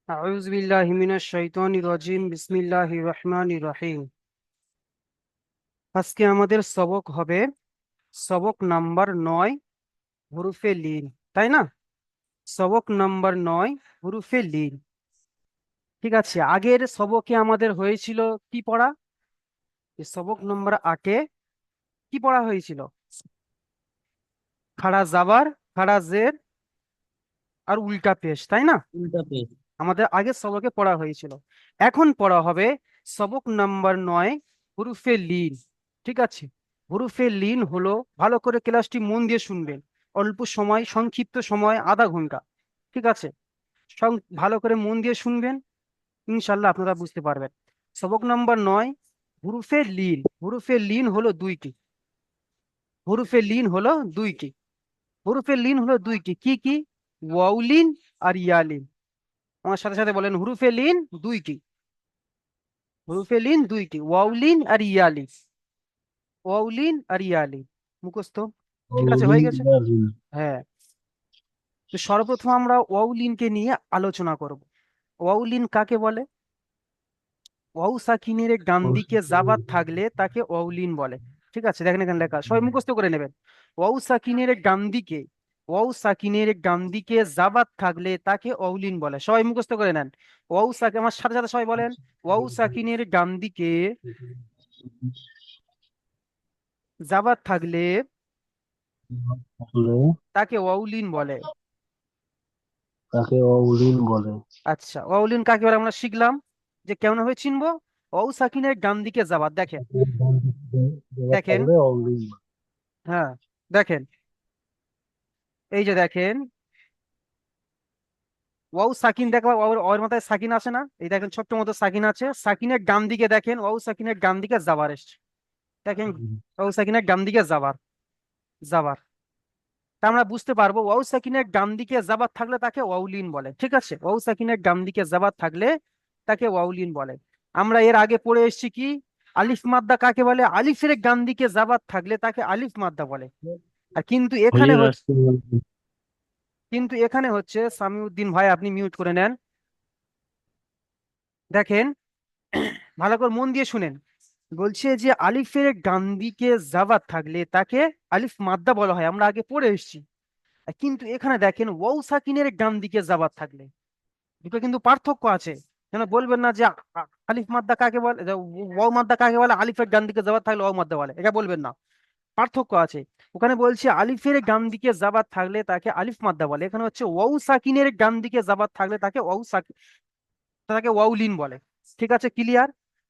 আউযু বিল্লাহি মিনাশ শাইতানির রাজিম বিসমিল্লাহির রহমানির রহিম। আজকে আমাদের সবক হবে সবক নাম্বার 9 হুরুফে লিন, তাই না? সবক নাম্বার 9 হুরুফে লিন। ঠিক আছে, আগের সবকে আমাদের হয়েছিল কি পড়া? এই সবক নাম্বার 8-এ কি পড়া হয়েছিল? খাড়া জাবার, খাড়া জের আর উল্টা পেশ, তাই না? উল্টা পেজ। আমাদের আগের সবকে পড়া হয়েছিল। এখন পড়া হবে সবক নাম্বার 9 হুরুফে লিন। ঠিক আছে, হুরুফে লিন হলো, ভালো করে ক্লাসটি মন দিয়ে শুনবেন। অল্প সময়, সংক্ষিপ্ত সময়, আধা ঘন্টা। ঠিক আছে, ভালো করে মন দিয়ে শুনবেন, ইনশাল্লাহ আপনারা বুঝতে পারবেন। সবক নাম্বার 9 হুরুফে লিন। হুরুফে লিন হলো দুইটি। হুরুফে লিন হলো দুইটি। হুরুফে লিন হলো দুইটি, কি কি? ওয়াউলিন আর ইয়ালিন। আমার সাথে সাথে বলেন, হুরুফে লিন দুইটি। হুরুফে লিন দুইটি, ওয়াউলিন আর ইয়ালিন। ওয়াউলিন আর ইয়ালিন মুখস্থ। ঠিক আছে, অলিন হয়ে গেছে। ইয়ালিন। হ্যাঁ, তো সর্বপ্রথম আমরা ওয়াউলিনকে নিয়ে আলোচনা করব। ওয়াউলিন কাকে বলে? ওয়াউ সাকিনের ডান দিকে জাবাত থাকলে তাকে ওয়াউলিন বলে। ঠিক আছে, দেখেন এখানে লেখা, সবাই মুখস্থ করে নেবেন। ওয়াউ সাকিনের ডান দিকে, ওয়াউ সাকিনের ডান দিকে জাবাত থাকলে তাকে ওয়াউলিন বলে। সবাই মুখস্থ করে নেন। ওয়াউ সাকিন, আমার সাথে সাথে সবাই বলেন, ওয়াউ সাকিনের ডান দিকে জাবাত থাকলে আসলে তাকে ওয়াউলিন বলে। তাকে অলিন বলে। আচ্ছা, ওয়াউলিন কাকে বলে আমরা শিখলাম, যে কেমন ভাবে চিনবো। ওয়াউ সাকিনের ডান দিকে যাবার, দেখেন। দেখেন, থাকলে অলিন বলে। হ্যাঁ, দেখেন, এই যে দেখেন, ওয়াউ সাকিন দেখবা, ওর মাথায় সাকিন আছে না? এই দেখেন ছোট্ট মতো সাকিন আছে, সাকিনের ডান দিকে দেখেন, ওয়াউ সাকিনের ডান দিকে যাবার এসছে। দেখেন, ওয়াউ সাকিনের ডান দিকে যাবার, যাবার। তা আমরা বুঝতে পারবো ওয়াউ সাকিনের ডান দিকে যাবার থাকলে তাকে ওয়াউলিন বলে। ঠিক আছে, ওয়াউ সাকিনের ডান দিকে যাবার থাকলে তাকে ওয়াউলিন বলে। আমরা এর আগে পড়ে এসেছি কি, আলিফ মাদ্দা কাকে বলে? আলিফের ডান দিকে যাবার থাকলে তাকে আলিফ মাদ্দা বলে। আর কিন্তু এখানে হরির হচ্ছে, আসতে সামিউদ্দিন ভাই আপনি মিউট করে নেন। দেখেন, ভালো করে মন দিয়ে শুনেন। বলছে যে আলিফের ডান দিকে যাবার থাকলে তাকে আলিফ মাদ্দা বলা হয়, আমরা আগে পড়ে এসেছি। কিন্তু এখানে দেখেন ওয়াউ সাকিনের ডান দিকে যাবার থাকলে, দুটো কিন্তু পার্থক্য আছে। যেন বলবেন না যে আলিফ মাদ্দা কাকে বলে, ওয়াও মাদ্দা কাকে বলে, আলিফের ডান দিকে যাবার থাকলে ওয়াও মাদ্দা বলে, এটা বলবেন না। পার্থক্য আছে। ওখানে বলছে আলিফের ডান দিকে যাবার থাকলে তাকে আলিফ মাদ্দা বলে, এখানে হচ্ছে ওয়াউ সাকিনের ডান দিকে যাবার থাকলে তাকে তাকে ওয়াউ লিন বলে। ঠিক আছে, ক্লিয়ার?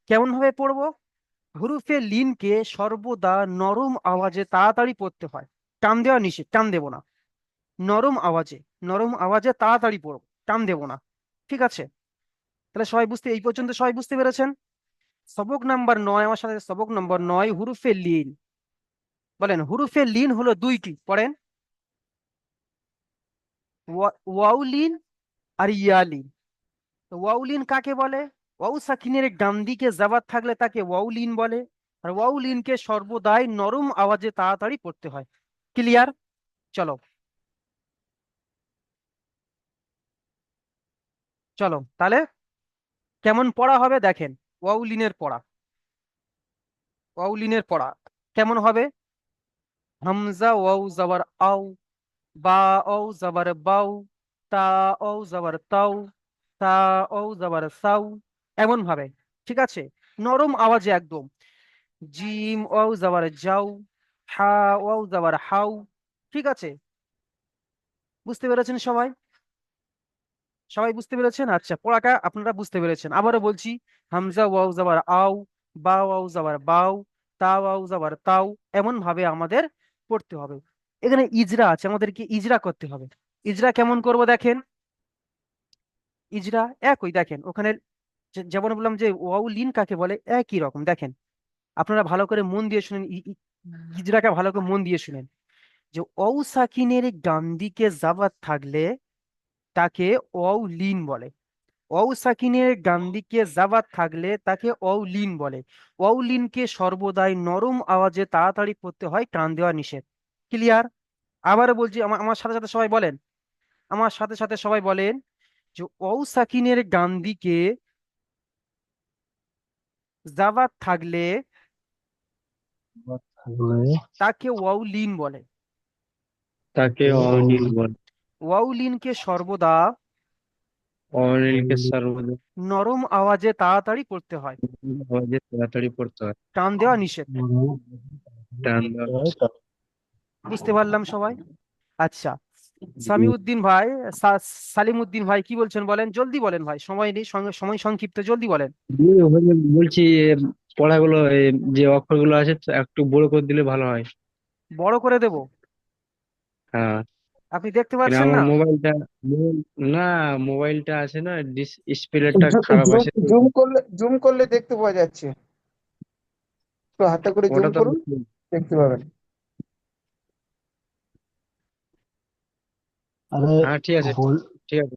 কেমন ভাবে পড়বো? হুরুফে লিনকে সর্বদা নরম আওয়াজে তাড়াতাড়ি পড়তে হয়। টান দেওয়া নিষেধ, টান দেবো না। নরম আওয়াজে, নরম আওয়াজে তাড়াতাড়ি পড়বো, টান দেবো না। ঠিক আছে, তাহলে সবাই বুঝতে, এই পর্যন্ত সবাই বুঝতে পেরেছেন? সবক নাম্বার 9, আমার সাথে সবক নাম্বার 9 হুরুফে লিন। বলেন, হুরুফে লিন হলো দুইটি, পড়েন। ওয়াউলিন আর ইয়ালিন। তো ওয়াউলিন কাকে বলে? ওয়াউ সাকিনের ডান দিকে জাবাত থাকলে তাকে ওয়াউলিন বলে। আর ওয়াউলিনকে সর্বদাই নরম আওয়াজে তাড়াতাড়ি পড়তে হয়। ক্লিয়ার? চলো, চলো তাহলে কেমন পড়া হবে দেখেন। ওয়াউলিনের পড়া, ওয়াউলিনের পড়া কেমন হবে? হামজা ওয়াউ জাবার আউ, বা ও জবর বাউ, তা ও জবর তাও, তা ও জবর সাউ, এমন ভাবে। ঠিক আছে, নরম আওয়াজে একদম। জিম ও জবর যাও, হা ও জবর হাউ। ঠিক আছে, বুঝতে পেরেছেন সবাই? সবাই বুঝতে পেরেছেন? আচ্ছা, পড়াটা আপনারা বুঝতে পেরেছেন। আবারও বলছি, হামজা ওয়াও জবর আও, বা ওয়াও জবর বাউ, তা ওয়াও জবর তাও, এমন ভাবে আমাদের পড়তে হবে। এখানে ইজরা আছে, আমাদেরকে ইজরা করতে হবে। ইজরা কেমন করব দেখেন। ইজরা একই, দেখেন ওখানে যেমন বললাম যে ওয়াউ লিন কাকে বলে, একই রকম দেখেন। আপনারা ভালো করে মন দিয়ে শুনেন, ইজরাটা ভালো করে মন দিয়ে শুনেন। যে ওয়াউ সাকিনের ডান দিকে জাবাত থাকলে তাকে ওয়াউ লিন বলে। ওয়াউ সাকিনের ডান দিকে জাবাত থাকলে তাকে ওয়াউ লিন বলে। ওয়াউ লিনকে সর্বদাই নরম আওয়াজে তাড়াতাড়ি পড়তে হয়, টান দেওয়া নিষেধ। ক্লিয়ার? আবারও বলছি, আমার আমার সাথে সাথে সবাই বলেন, আমার সাথে সাথে সবাই বলেন, যে ওয়াও সাকিনের ডান দিকে জাবার থাকলে আবার থাকলে তাকে ওয়াও লিন বলে। তাকে তাকে অনিল বলে। ওয়াও লিনকে সর্বদা অনিলকে অম্লিন সর্বদা নরম আওয়াজে তাড়াতাড়ি পড়তে হয়, আওয়াজে তাড়াতাড়ি পড়তে হয়। টান দেওয়া নিষেধ। বলে। টান দেওয়া বুঝতে পারলাম সবাই? আচ্ছা, জি। সামিউদ্দিন ভাই, সালিমউদ্দিন ভাই কি বলছেন বলেন, জলদি বলেন ভাই, সময় নেই, সময় সংক্ষিপ্ত, জলদি বলেন। বলছি পড়াগুলো যে অক্ষরগুলো আছে তো একটু বড় করে দিলে ভালো হয়। বড় করে দেব? হ্যাঁ, আপনি দেখতে কিন্তু পাচ্ছেন আমার না? না, মোবাইলটা আছে না, ডিসপ্লেটা খারাপ জুম আছে তো। জুম করলে দেখতে পাওয়া যাচ্ছে। একটু হাতে করে জুম ওটা তো করুন, দেখতে পাবেন। আরে হ্যাঁ, ঠিক আছে, বল ঠিক আছে।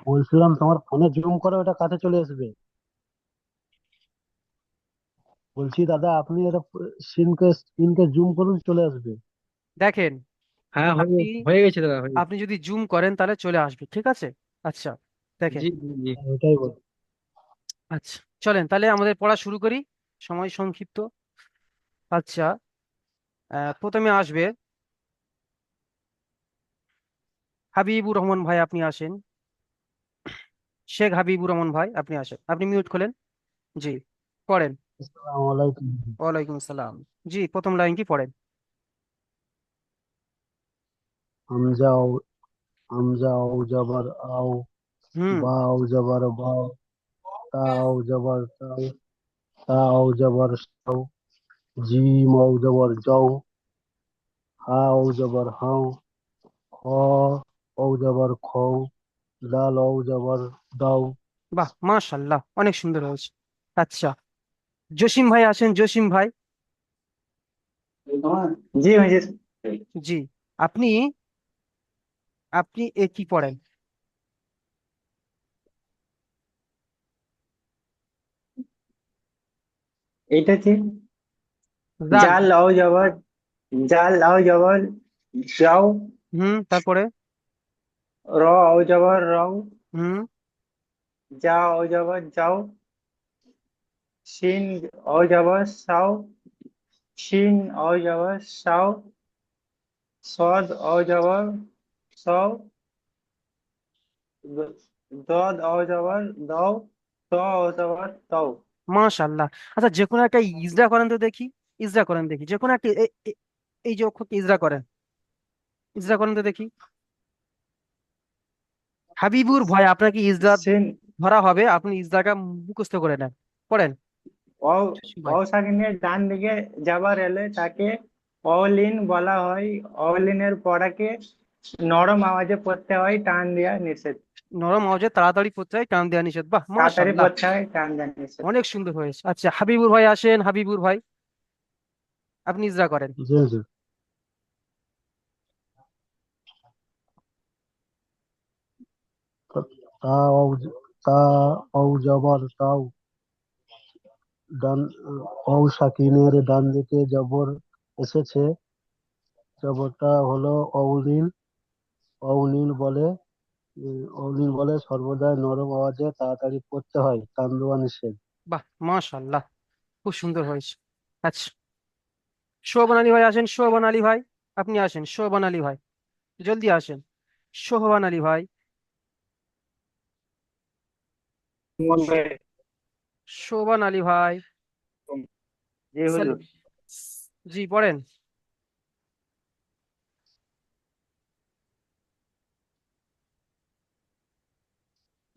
বলছিলাম তোমার ফোনে জুম করে ওটা কাছে চলে আসবে। বলছি দাদা আপনি এটা স্ক্রিনকে জুম করুন, চলে আসবে। দেখেন, হ্যাঁ, হয়ে আপনি হয়ে গেছে দাদা, হয়ে গেছে। আপনি যদি জুম করেন তাহলে চলে আসবে, ঠিক আছে? আচ্ছা, দেখেন। জি, জি, জি। এটাই বল। আচ্ছা, চলেন তাহলে আমাদের পড়া শুরু করি, সময় সংক্ষিপ্ত। আচ্ছা, প্রথমে আসবে হাবিবুর রহমান ভাই, আপনি আসেন। শেখ হাবিবুর রহমান ভাই আপনি আসেন, আপনি মিউট খোলেন। জি, পড়েন। আসসালামু আলাইকুম। ওয়ালাইকুম আসসালাম। জি, প্রথম লাইন কি পড়েন? হামজা হামজা ও জবর আও, হুম। বা ও জবর বাও, তা ও জবর তাও, তা ও জবর সাও, জিম ও জবর যাও, হা ও জবর হাও, খ ও জবর খও, দাল ও জবর দাও। বাহ, মাশাল্লাহ, অনেক সুন্দর হয়েছে। আচ্ছা, জসিম ভাই আসেন, জসিম ভাই। জি হুজুর। জি, আপনি আপনি এ কি পড়েন? এইটা কি? জাল। জাল লাও জবর, জাল লাও জবর যাও, হুম, তারপরে? র আও জবর রও, হুম। যা আও জবর যাও, শিন আও জবর সাও, শিন আও জবর সাও, সদ আও জবর সাও, দদ আও জবর দাও, ত আও জবর তাও। মাশাল্লাহ। আচ্ছা, যে কোনো একটা ইজরা করেন তো দেখি, ইজরা করেন দেখি, যে কোনো একটা এই যে অক্ষরকে ইজরা করেন, ইজরা করেন তো দেখি। হাবিবুর ভয় আপনাকে ইজরা শিন ধরা হবে, আপনি ইজরাটা মুখস্থ করে নেন, পড়েন। অও জসিম ভাই। অও সাকিনের ডান দিকে যাবার এলে তাকে অলিন বলা হয়। অলিনের পড়াকে নরম আওয়াজে পড়তে হয়, টান দেওয়া নিষেধ। নরম আওয়াজে তাড়াতাড়ি পড়তে হয়, টান দেওয়া নিষেধ। বাহ, তাড়াতাড়ি মাশাল্লাহ, পড়তে হয়, টান দেওয়া নিষেধ। অনেক সুন্দর হয়েছে। আচ্ছা, হাবিবুর ভাই আসেন, হাবিবুর ভাই আপনি ইজরা করেন। জি জি। তা ও তা ও জবর তাও, ডান ও সাকিনের ডান দিকে জবর এসেছে। জবরটা হলো অউলিন। অউলিন বলে অউলিন বলে সর্বদা নরম আওয়াজে তাড়াতাড়ি পড়তে হয়, টান দেওয়া নিষেধ। বাহ, মাশাল্লাহ, খুব সুন্দর হয়েছে। আচ্ছা, শোভন আলী ভাই আসেন, শোভন আলী ভাই আপনি আসেন, শোভন আলী ভাই জলদি আসেন, শোভন আলী ভাই। সুমন ভাই। শোভন আলী ভাই। জি হুজুর। সাল- জি, পড়েন।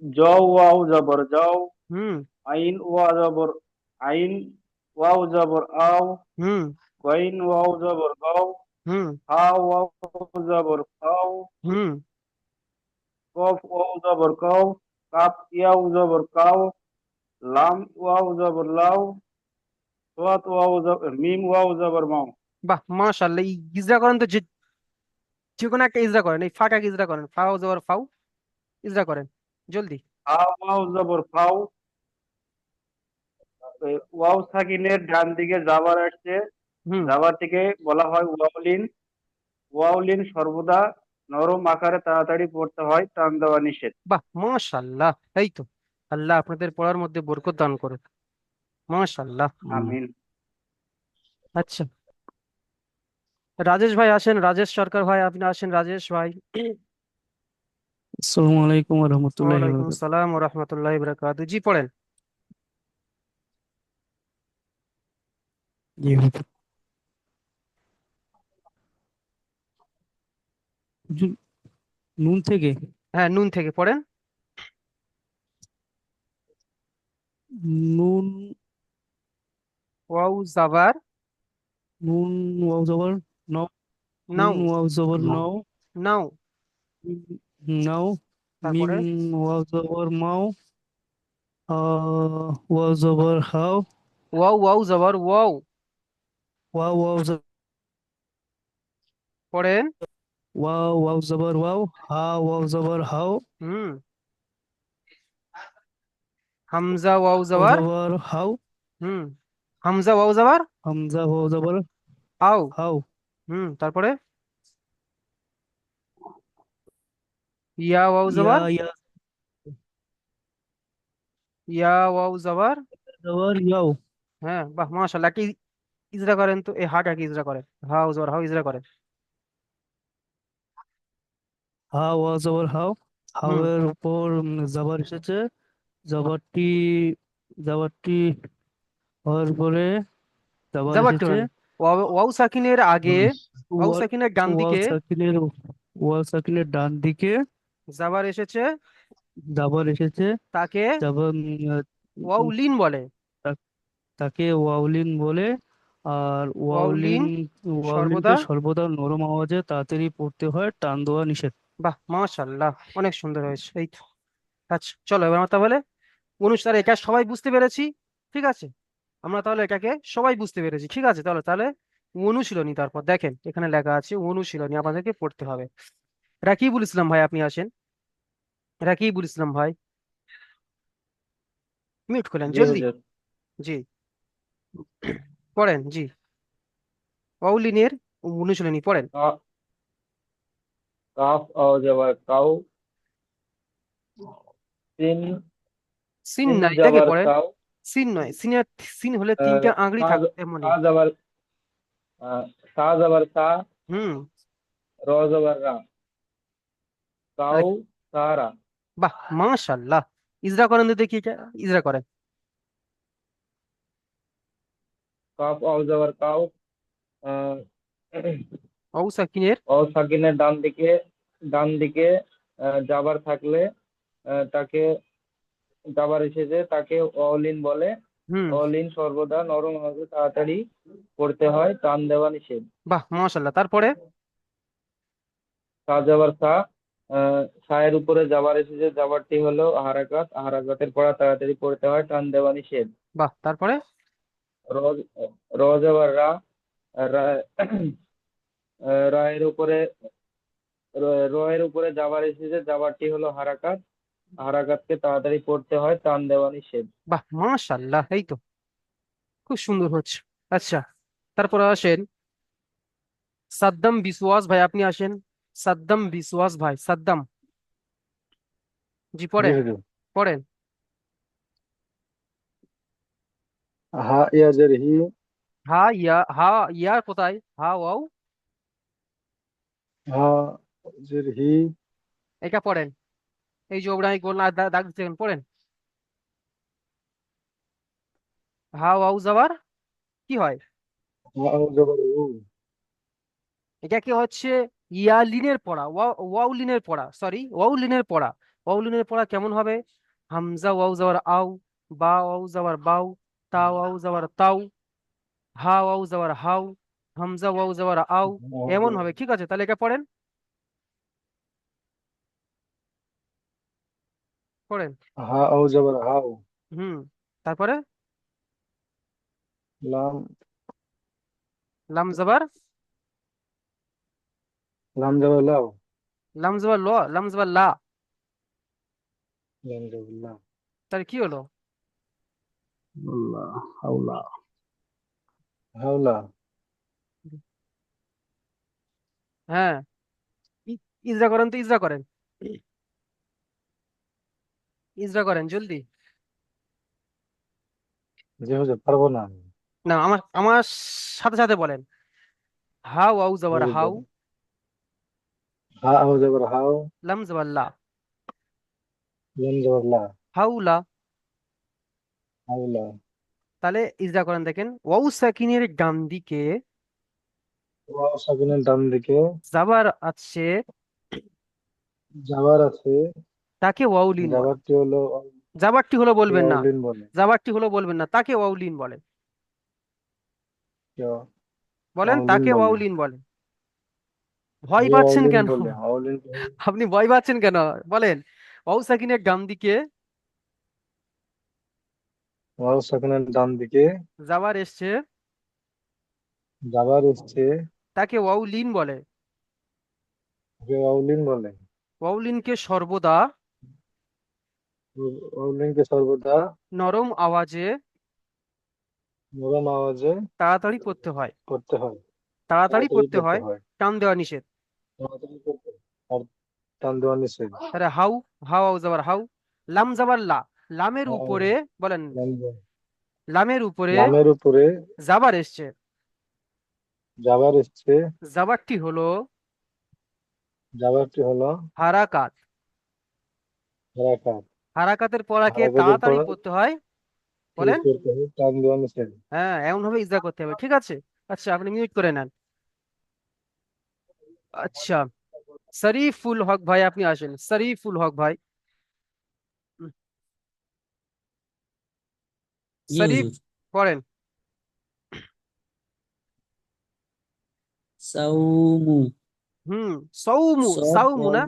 যাও ওয়াও জবর যাও, হুম। আইন ওয়া জবর আইন, ওয়াও জবর আও, হুম। গাইন ওয়াও জবর গাও, হুম। হা ওয়াও জবর খাও, হুম। কফ ওয়াও জবর কাও, কাপ ইয়াও জবর কাও, লাম ওয়াও জবর লাও, সোয়াত ওয়াও জবর মিম ওয়াও জবর মাও। বাহ, মাশাল্লাহ, এই ইজরা করেন তো, যে যে কোনো একটা ইজরা করেন, এই ফাঁকা ইজরা করেন, ফাও জবর ফাউ, ইজরা করেন জলদি। হা ওয়াও জবর ফাও, ওয়াও সাকিনের ডান দিকে জাবার আসছে, হুম। জাবার থেকে বলা হয় ওয়াউলিন। ওয়াউলিন সর্বদা নরম আকারে তাড়াতাড়ি পড়তে হয়, টান দেওয়া নিষেধ। বাহ, মাশাল্লাহ। এই তো, আল্লাহ আপনাদের পড়ার মধ্যে বরকত দান করে। মাশাল্লাহ। আমিন। আচ্ছা, রাজেশ ভাই আসেন, রাজেশ সরকার ভাই আপনি আসেন, রাজেশ ভাই। আসসালামু আলাইকুম রহমতুল্লাহি ওয়ালাইকুম বরকাত। আসসালাম ও রহমতুল্লাহ বরকাতু। জি পড়েন। জি হুজুর। হুজুর, নুন থেকে। হ্যাঁ, নুন থেকে পড়েন। নুন। ওয়াও জাবার নুন ওয়াও জবর নাও। নুন নাও। ওয়াও জবর নাও। নাও। নাও। মিম তারপরে ওয়াও জবর মাও। ওয়াও জবর হাও। ওয়াও, ওয়াও জাবার ওয়াও। ওয়াও ওয়াও পড়েন। ওয়াও ওয়াও জবর ওয়াও। হা ওয়াও জবর হাও। হুম। হামজা ওয়াও ওয়াও জাবার। জবর হাও। হুম। হামজা ওয়াও জাবার হামজা ওয়াও জবর আও। হাও। হুম, তারপরে ইয়া ওয়াও ইয়া জাবার। ইয়া ইয়া ওয়াও জাবার। জবর ইয়াও। হ্যাঁ, বাহ মাশাআল্লাহ। কি ইজরা করেন তো, এই হাটা কি ইজরা করেন, হাও জবর হাও ইজরা করেন। হা ওয়াও জবর হাও। হুম। হাওয়ের উপর জবর এসেছে। জবরটি জবরটি হওয়ার পরে জবর জাবারটি এসেছে। মানে ওয়াও, ওয়াও সাকিনের আগে, ওয়াও ওয়াল সাকিনের ডান ওয়াল দিকে সাকিনের ওয়াল সাকিনের ডান দিকে জাবার এসেছে, জবর এসেছে। তাকে জবর ওয়াও লিন বলে। তাকে ওয়াউলিন বলে। আর ওয়াও লিন ওয়াউলিনকে সর্বদা। সর্বদা নরম আওয়াজে তাড়াতাড়ি পড়তে হয়, টান দেওয়া নিষেধ। বাহ মাশাআল্লাহ, অনেক সুন্দর হয়েছে। এই তো। আচ্ছা চলো এবার আমরা তাহলে অনুসারে এটা সবাই বুঝতে পেরেছি। ঠিক আছে, আমরা তাহলে এটাকে সবাই বুঝতে পেরেছি। ঠিক আছে, তাহলে তাহলে অনুশীলনী, তারপর দেখেন এখানে লেখা আছে অনুশীলনী আপনাদেরকে পড়তে হবে। রাকিবুল ইসলাম ভাই আপনি আসেন, রাকিবুল ইসলাম ভাই মিউট করলেন জি জলদি। হুজুর। জি পড়েন, জি অউলিনের অনুশীলনী পড়েন। কা- কাফ আও জবর কাউ। সিন। সিন সিন না, এটাকে জবর পড়েন। সাও। সিন নয়, সিনের সিন হলে আহ, তিনটা আঙুলি সা থাক এমনই। সা জবর সা জবর সা। হুম। র জবর রা। কাউ সারা। বাহ মাশাআল্লাহ। ইজরা করেন তো দেখি এটা, ইজরা করেন। কাফ আও জবর কাউ। আহ, অউ সাকিনের। ও সাকিনের ডান দিকে জাবার থাকলে তাকে জাবার এসেছে, তাকে অলিন বলে। হুম। অলিন সর্বদা নরম হবে, তাড়াতাড়ি পড়তে হয়, টান দেওয়া নিষেধ। বাহ মাশাআল্লাহ, তারপরে সা জাবার সা। সায়ের উপরে জাবার এসেছে, জাবারটি হলো হারাকাত, হারাকাতের পড়া তাড়াতাড়ি পড়তে হয়, টান দেওয়া নিষেধ। বাহ, তারপরে র র জাবার রা। রা- রায়ের উপরে রয়ের উপরে জাবার এসেছে, জাবারটি হলো হারাকাত, হারাকাতকে তাড়াতাড়ি পড়তে হয়, টান দেওয়া নিষেধ। বাহ মাশাআল্লাহ। এই তো, খুব সুন্দর হচ্ছে। আচ্ছা, তারপরে আসেন সাদ্দাম বিসওয়াস ভাই আপনি আসেন। সাদ্দাম বিসওয়াস ভাই, সাদ্দাম। জি জি পড়েন, হুজুর। পড়েন। হা ইয়াজের হি। হা ইয়া, হা ইয়ার কোথায়, হা ওয়াও, হা জের হি। এটা পড়েন। এই যে ওবরাই গোল না দাগ দিচ্ছেন, পড়েন। হা ওয়াও যাবার কি হয়, হা ও জবর উ। এটা কি হচ্ছে ইয়ালিনের পড়া, ওয়াউলিনের পড়া, সরি ওয়াউলিনের পড়া। ওয়াউলিনের পড়া কেমন হবে? হামজা ওয়াও যাবার আও, বা ওয়াও যাবার বাউ, তা ওয়াও যাবার তাও, হা ওয়াও যাবার হাউ, হামজা ওয়াও যাবার আও, এমন হবে। ঠিক আছে, তাহলে এটা পড়েন, পড়েন। হা ও জবর হাও। হুম, তারপরে লাম। লাম যাবার, লাম জবর লাও। লাম যাবার ল, লাম যাবার লা, লাম জবর লা। তাহলে কি হলো? আল্লাহ হাওলা। হাওলা। হ্যাঁ, ইজরা করেন তো, ইজরা করেন, ইজরা করেন জলদি। জি হুজুর, পারবো না আমি। না, আমার আমার সাথে সাথে বলেন। হা ওয়াও জি জবর হাউ, হুজুর। হা আও জবর হাও, লাম জবর লা, লাম জবর লা, হাউলা। হাওলা। তাহলে ইজরা করেন, দেখেন ওয়াও সাকিনের ডান দিকে ওয়াও সাকিনের ডান দিকে জাবার আছে, জাবার আছে। তাকে ওয়াউলিন বলে। জাবারটি হলো জাবারটি হলো বলবেন না, ওয়াউলিন বলে। জাবারটি হলো বলবেন না, তাকে ওয়াউলিন বলে। কেউ বলেন ওয়াউলিন তাকে বলে। ওয়াউলিন বলে। ভয় কে পাচ্ছেন ওয়াউলিন কেন? বলে, ওয়াউলিন আপনি ভয় পাচ্ছেন কেন? বলেন ওয়াও সাকিনের ডান দিকে ওয়াও সাকিনের ডান দিকে জাবার এসছে, জাবার এসছে, তাকে ওয়াউলিন বলে। কে ওয়াউলিন বলে। ওয়াউলিনকে সর্বদা ওয়াউলিনকে সর্বদা নরম আওয়াজে নরম আওয়াজে তাড়াতাড়ি পড়তে হয়, করতে হয়, তাড়াতাড়ি তাড়াতাড়ি পড়তে করতে হয়, হয়, টান দেওয়া নিষেধ। তাড়াতাড়ি করতে হয়। আর টান দেওয়া নিষেধ। তাহলে হাউ, হাউ আউ যাবার হাউ, লাম যাবার লা, লামের উপরে বলেন, লামের উপরে লামের উপরে জাবার এসছে, জাবার এসছে, জাবারটি হলো জাবারটি হলো হারাকাত। হারাকাত। হারাকাতের পড়াকে হারাকাতের তাড়াতাড়ি পর পড়তে হয়, কি বলেন। করতে হয়, টান দেওয়া নিষেধ। হ্যাঁ, এমন ভাবে ইজরা করতে হবে, ঠিক আছে। আচ্ছা, আপনি মিউট করে নেন। আচ্ছা, শরীফুল হক ভাই আপনি আসেন, শরীফুল হক ভাই। উম, জি শরীফ হুজুর। পড়েন। সাউমু। হুম, সৌমু, সদ সাউমু ওয়াও না,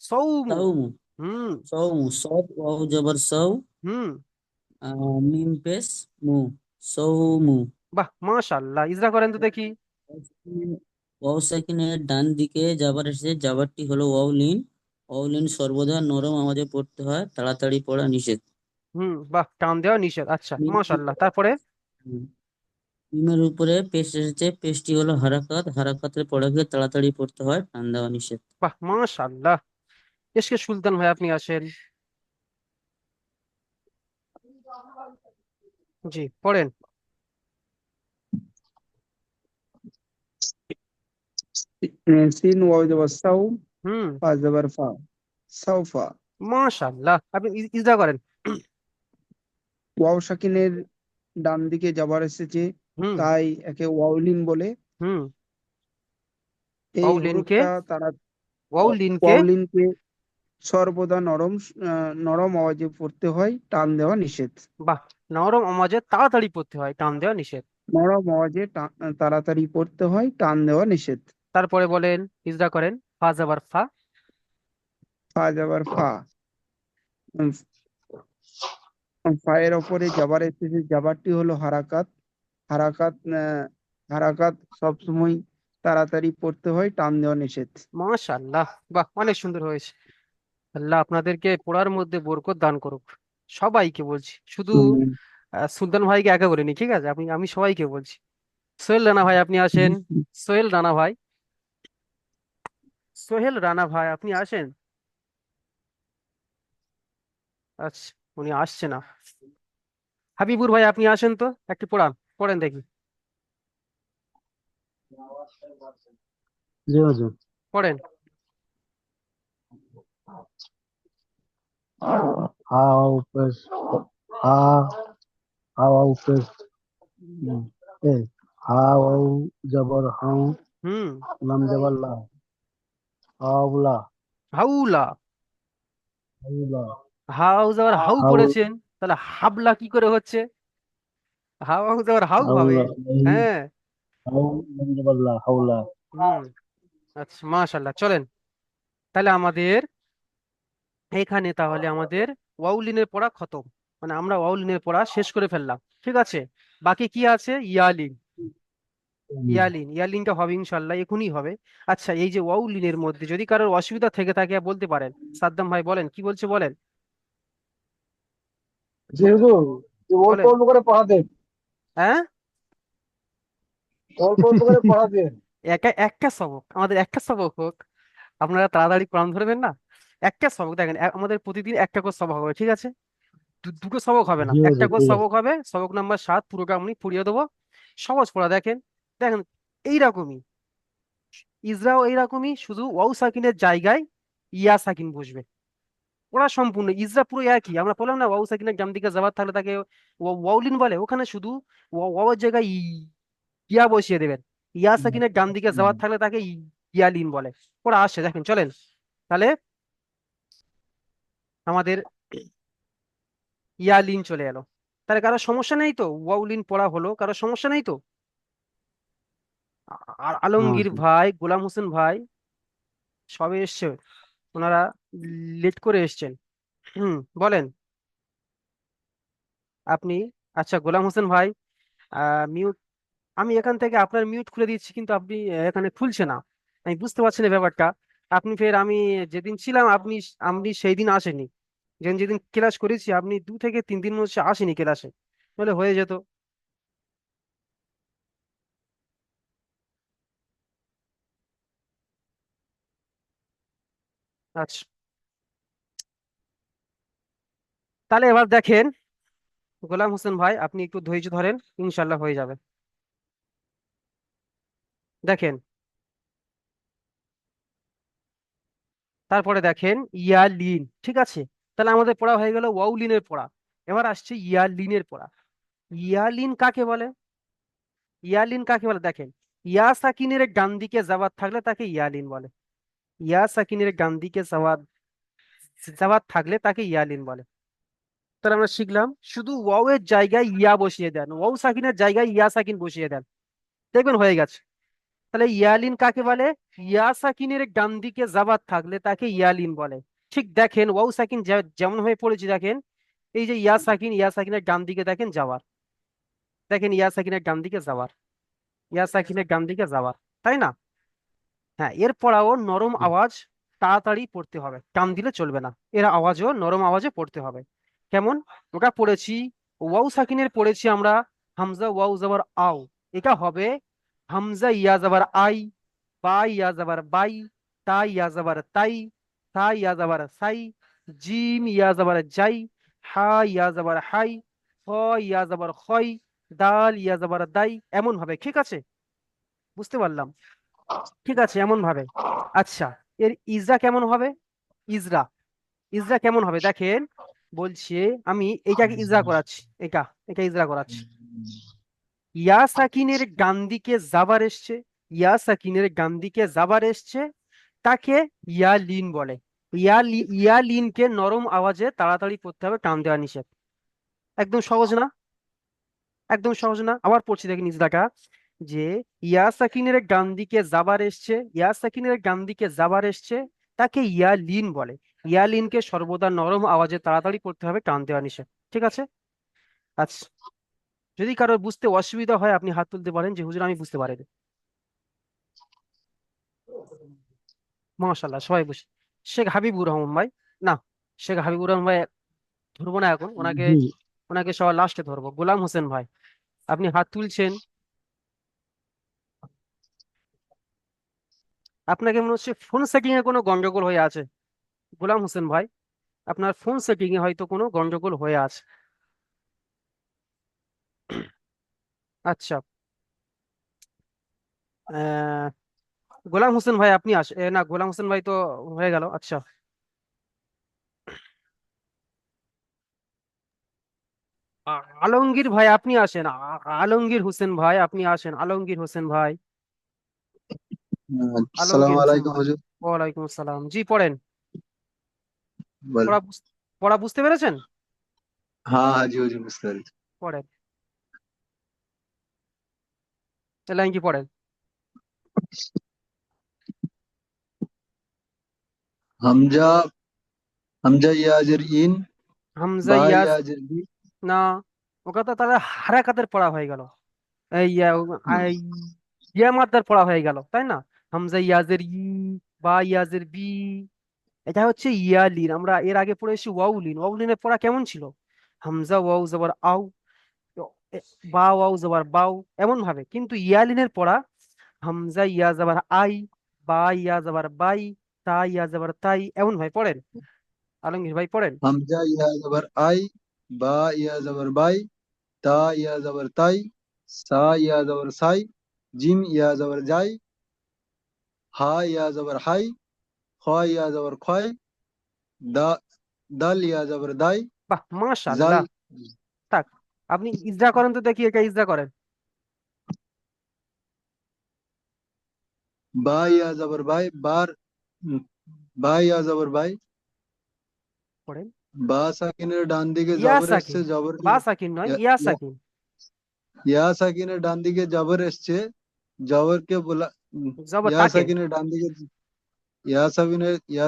সৌমু। সাউমু। হুম। সাউমু, সদ ওয়াও জবর সাউ, হুম। মিম পেশ মু, সাউমু। বাহ, মাশাআল্লাহ, ইজরা করেন তো দেখি। ওয়াও সাকিনের ডান দিকে জাবার এসেছে, জাবারটি হলো ওয়াউলিন। ওয়াউলিন সর্বদা নরম আওয়াজে পড়তে হয়, তাড়াতাড়ি পড়া নিষেধ। হুম, বাহ, টান দেওয়া নিষেধ। আচ্ছা, মিমের মাশাআল্লাহ, তারপরে। হুম, মিমের উপরে পেশ এসেছে, পেশটি হলো হারাকাত, হারাকাতের পড়াকে তাড়াতাড়ি পড়তে হয়, টান দেওয়া নিষেধ। বাহ, মাশাআল্লাহ। এসকে সুলতান ভাই আপনি আসেন। জি, পড়েন। সিন ওয়াও জবর সাউ, হুম, ফা জবর ফা, সাউফা। মাশাআল্লাহ, আপনি ইজরা করেন। ওয়াও সাকিনের ডান দিকে যাবার এসেছে, হুম। তাই একে ওয়াউলিন বলে। হুম। এই ওয়াউলিনকে, হরফটা তারা ওয়াউলিনকে। ওয়াউলিনকে সর্বদা নরম আওয়াজে পড়তে হয়, টান দেওয়া নিষেধ। বাহ, নরম আওয়াজে তাড়াতাড়ি পড়তে হয়, টান দেওয়া নিষেধ। নরম আওয়াজে তাড়াতাড়ি পড়তে হয়, টান দেওয়া নিষেধ। তারপরে বলেন, ইজরা করেন, ফা যাবার ফা। ফা যাবার ফা। উম, ফায়ের ওপরে যাবার এসেছে, যাবারটি হলো হারাকাত। হারাকাত হারাকাত সবসময় তাড়াতাড়ি পড়তে হয়, টান দেওয়া নিষেধ। মাশাআল্লাহ, বাহ, অনেক সুন্দর হয়েছে। আল্লাহ আপনাদেরকে পড়ার মধ্যে বরকত দান করুক। সবাইকে বলছি, শুধু হুম। সুলতান ভাইকে একা বলিনি, ঠিক আছে, আমি সবাইকে বলছি। সোহেল রানা ভাই আপনি আসেন। সোহেল রানা ভাই, সোহেল রানা ভাই আপনি আসেন। আচ্ছা, উনি আসছে না। হাবিবুর ভাই আপনি আসেন তো, একটু পড়ান, পড়েন দেখি, জি হুজুর। পড়েন। হাও পেশ, হা হাও পেশ, এ হাও জবর হাউ, হুম। লাম জবর লা, হাওলা, হাউলা। হাউলা, হাউ যাওয়ার হাউ হাউ পড়েছেন, তাহলে হাবলা কি করে হচ্ছে? হাউ হাউ যাওয়ার হাউ হবে। হাউলা, হ্যাঁ। হাউ লাম জবর লা, হাউলা। হুম। আচ্ছা, মাশাল্লাহ, চলেন। তাহলে আমাদের এখানে তাহলে আমাদের ওয়াউলিনের পড়া খতম, মানে আমরা ওয়াউলিনের পড়া শেষ করে ফেললাম, ঠিক আছে। বাকি কি আছে? ইয়ালিন। ইয়ালিনটা হবে ইনশাল্লাহ, এখনই হবে। আচ্ছা, এই যে ওয়াউলিনের মধ্যে যদি কারোর অসুবিধা থেকে থাকে বলতে পারেন। সাদ্দাম ভাই বলেন, কি বলছে বলেন, জি হুজুর, অল্প বলেন। অল্প করে পড়াতে, হ্যাঁ, অল্প অল্প করে পড়াতে। একটা সবক, আমাদের একটা সবক হোক। আপনারা তাড়াতাড়ি কোরআন ধরবেন না। একটা সবক দেখেন, আমাদের প্রতিদিন একটা করে সবক হবে, ঠিক আছে? দুটো সবক হবে না, জি একটা হুজুর করে ঠিক আছে। সবক হবে। সবক নাম্বার 7 পুরোটা আমি পড়িয়ে দেবো। সহজ পড়া, দেখেন দেখেন এইরকমই। ইসরাও এইরকমই, শুধু ওয়াও সাকিনের জায়গায় ইয়া সাকিন বসবে। ওরা সম্পূর্ণ ইসরা পুরো একই। আমরা বললাম না ওয়াও সাকিনের ডান দিকে যাবার থাকলে তাকে ওয়াউলিন বলে, ওখানে শুধু ওয়াওয়ের জায়গায় ইয়া বসিয়ে দেবেন। ইয়া সাকিনের ডান দিকে যাওয়ার থাকলে তাকে ইয়ালিন বলে। ওরা আসছে, দেখেন চলেন তাহলে। আমাদের ইয়ালিন চলে এলো। তাহলে কারো সমস্যা নেই তো? ওয়াউলিন পড়া হলো, কারো সমস্যা নেই তো? আর হ্যাঁ আলমগীর হুজুর। ভাই, গোলাম হোসেন ভাই সবে এসছে, ওনারা লেট করে এসছেন। বলেন আপনি। আচ্ছা গোলাম হোসেন ভাই, মিউট, আমি এখান থেকে আপনার মিউট খুলে দিচ্ছি, কিন্তু আপনি এখানে খুলছে না। আমি বুঝতে পারছি না ব্যাপারটা। আপনি ফের, আমি যেদিন ছিলাম আপনি আপনি সেই দিন আসেনি। যেদিন যেদিন ক্লাস করেছি আপনি 2 থেকে 3 দিন হচ্ছে আসেনি ক্লাসে, বলে হয়ে যেত। আচ্ছা, তাহলে এবার দেখেন গোলাম হোসেন ভাই, আপনি একটু ধৈর্য ধরেন, ইনশাল্লাহ হয়ে যাবে। দেখেন, তারপরে দেখেন ইয়ালিন, ঠিক আছে? তাহলে আমাদের পড়া হয়ে গেল ওয়াউলিনের পড়া। এবার আসছে ইয়ালিনের পড়া। ইয়ালিন কাকে বলে? ইয়ালিন কাকে বলে দেখেন, ইয়া সাকিনের ডান দিকে যাওয়ার থাকলে তাকে ইয়ালিন বলে। ইয়া সাকিনের ডান দিকে যাওয়ার যাওয়ার থাকলে তাকে ইয়ালিন বলে। তাহলে আমরা শিখলাম, শুধু ওয়াও এর জায়গায় ইয়া বসিয়ে দেন, ওয়াও সাকিনের জায়গায় ইয়া সাকিন বসিয়ে দেন, দেখবেন হয়ে গেছে। তাহলে ইয়ালিন কাকে বলে? ইয়া সাকিনের ডান দিকে যাবার থাকলে তাকে ইয়ালিন বলে। ঠিক দেখেন ওয়াও সাকিন যেমন ভাবে পড়েছি, দেখেন এই যে ইয়া সাকিন, ইয়া সাকিনের ডান দিকে দেখেন যাওয়ার, দেখেন ইয়া সাকিনের ডান দিকে যাওয়ার, ইয়া সাকিনের ডান দিকে যাওয়ার, তাই না? হ্যাঁ, এর পড়াও নরম আওয়াজ, তাড়াতাড়ি পড়তে হবে, টান দিলে চলবে না। এর আওয়াজও নরম আওয়াজে পড়তে হবে। কেমন? ওটা পড়েছি, ওয়াও সাকিনের পড়েছি আমরা হামজা ওয়াও জাবার আও, এটা হবে হামজা ইয়া জাবার আই, বা ইয়া জাবার বাই, তা ইয়া জাবার তাই, সা ইয়া জাবার সাই, জিম ইয়া জাবার জাই, হা ইয়া জাবার হাই, খ ইয়া জাবার খই, দাল ইয়া জাবার দাই, এমন ভাবে, ঠিক আছে? বুঝতে পারলাম, ঠিক আছে এমন ভাবে। আচ্ছা, এর ইজরা কেমন হবে? ইজরা, ইজরা কেমন হবে দেখেন, বলছে আমি এটাকে ইজরা করাচ্ছি, এটা এটা ইজরা করাচ্ছি। ইয়া সাকিনের ডান দিকে যাবার এসছে, ইয়া সাকিনের ডান দিকে যাবার এসছে, তাকে ইয়া লিন বলে। ইয়া লিনকে নরম আওয়াজে তাড়াতাড়ি পড়তে হবে, টান দেওয়া নিষেধ। একদম সহজ না? একদম সহজ না? আবার পড়ছি দেখেন ইজরাটা, যে ইয়া সাকিনের ডান দিকে যাবার এসছে, ইয়া সাকিনের ডান দিকে যাবার এসছে, তাকে ইয়া লিন বলে। ইয়া লিনকে সর্বদা নরম আওয়াজে তাড়াতাড়ি পড়তে হবে, টান দেওয়া নিষেধ, ঠিক আছে? আচ্ছা, যদি কারোর বুঝতে অসুবিধা হয় আপনি হাত তুলতে পারেন যে হুজুর আমি বুঝতে পারিনি। মাশাআল্লাহ, সবাই বুঝে। শেখ হাবিবুর রহমান ভাই, না, শেখ হাবিবুর রহমান ভাই ধরবো না এখন, ওনাকে জি ওনাকে সবার লাস্টে ধরবো। গোলাম হোসেন ভাই, আপনি হাত তুলছেন, আপনাকে মনে হচ্ছে ফোন সেটিং এ কোনো গন্ডগোল হয়ে আছে। গোলাম হোসেন ভাই, আপনার ফোন সেটিং এ হয়তো কোনো গন্ডগোল হয়ে আছে। আচ্ছা, আহ, গোলাম হোসেন ভাই আপনি না, গোলাম হোসেন ভাই তো হয়ে গেল। আচ্ছা, আলমগীর ভাই আপনি আসেন, আলমগীর হোসেন ভাই আপনি আসেন, আলমগীর হোসেন ভাই, আসসালামু আলমগীর হোসেন আলাইকুম ভাই। হুজুর। ওয়ালাইকুম আসসালাম, জি পড়েন। বলেন। পড়া পড়া বুঝতে পেরেছেন? হ্যাঁ হ্যাঁ জি হুজুর বুঝতে পেরেছি। পড়েন, এই লাইন কি পড়েন। হামজা, হামজা ইয়াজের ইন, হামজা বা ইয়াজ, ইয়াজের বি। না, ওটা তো তাহলে হারাকাতের পড়া হয়ে গেল। এই ইয়া মাদ্দার পড়া হয়ে গেল, তাই না? হামজা ইয়াজের ই, বা ইয়াজের বি, এটা হচ্ছে ইয়ালিন। আমরা এর আগে পড়েছি ওয়াউলিন। ওয়াউলিনের পড়া কেমন ছিল? হামজা ওয়াউ জবর আউ, তো এ- বা ওয়াউ জবর বাউ, এমন ভাবে। কিন্তু ইয়ালিনের পড়া হামজা ইয়া জবর আই, বা ইয়া জবর বাই, তাই ইয়া জবর তাই, এমন ভাই পড়েন, আলমগীর ভাই পড়েন। হামজা ইয়া জবর আই, বা ইয়া জবর বাই, তা ইয়া জবর তাই, সা ইয়া জবর সাই, জিম ইয়া জবর জাই, হা ইয়া জবর হাই, খ ইয়া জবর খয়, দা দাল ইয়া জবর দাই, বাহ জাল মাশাআল্লাহ। থাক, আপনি ইজরা করেন তো দেখি, একা ইজরা করেন। বা ইয়া জবর বাই, বা ইয়া জবর বাই, পড়েন। বা সাকিনের ডান দিকে ইয়া জবর এসছে, সাকিন, জবরকে বা সাকিন নয়, ইয়া সাকিন। ইয়া সাকিনের ডান দিকে জবর এসছে, জবরকে বলা জবর ইয়া তাকে। সাকিনের ডান দিকে ইয়া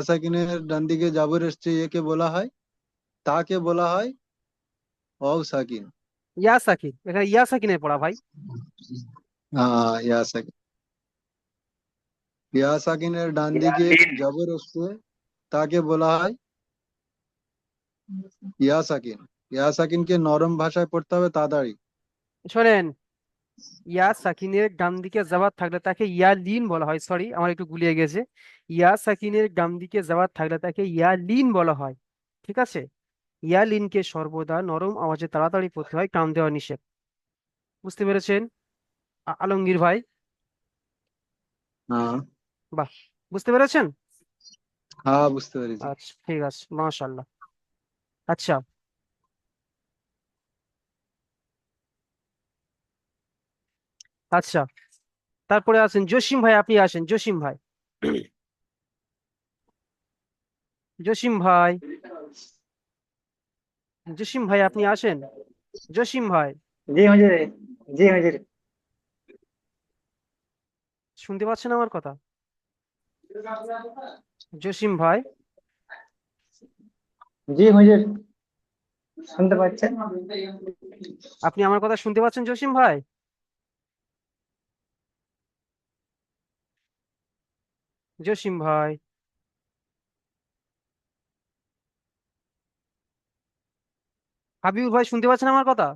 সাকিনের ডান দিকে জবর এসছে, একে বলা হয়, তাকে বলা হয় ওয়াও সাকিন। ইয়া সাকিন, এখানে ইয়া সাকিনের পড়া ভাই। হ্যাঁ, ইয়া সাকিনের ডান দিকে জবর এসছে, তাকে বলা হয় ইয়া সাকিন। ইয়া সাকিনকে নরম ভাষায় পড়তে হবে তাড়াতাড়ি। শোনেন, ইয়া সাকিনের ডান দিকে জাবাত থাকলে তাকে ইয়া লিন বলা হয়, সরি আমার একটু গুলিয়ে গেছে। ইয়া সাকিনের ডান দিকে জাবাত থাকলে তাকে ইয়া লিন বলা হয়, ঠিক আছে? ইয়া লিনকে সর্বদা নরম আওয়াজে তাড়াতাড়ি পড়তে হয়, টান দেওয়া নিষেধ। বুঝতে পেরেছেন আলমগীর ভাই? হ্যাঁ, বাহ, বুঝতে পেরেছেন? হ্যাঁ, বুঝতে পেরেছি। আচ্ছা ঠিক আছে, মাশাআল্লাহ। আচ্ছা, আচ্ছা, তারপরে আছেন জসিম ভাই, আপনি আসেন জসিম ভাই। জসিম ভাই, জসিম ভাই আপনি আসেন। জসিম ভাই, জি হুজুর, জি হুজুর, শুনতে পাচ্ছেন আমার কথা? জসিম ভাই, জি হুজুর, শুনতে পাচ্ছেন? আপনি আমার কথা শুনতে পাচ্ছেন জসিম ভাই? জসিম ভাই, হাবিবুর ভাই শুনতে পাচ্ছেন আমার কথা?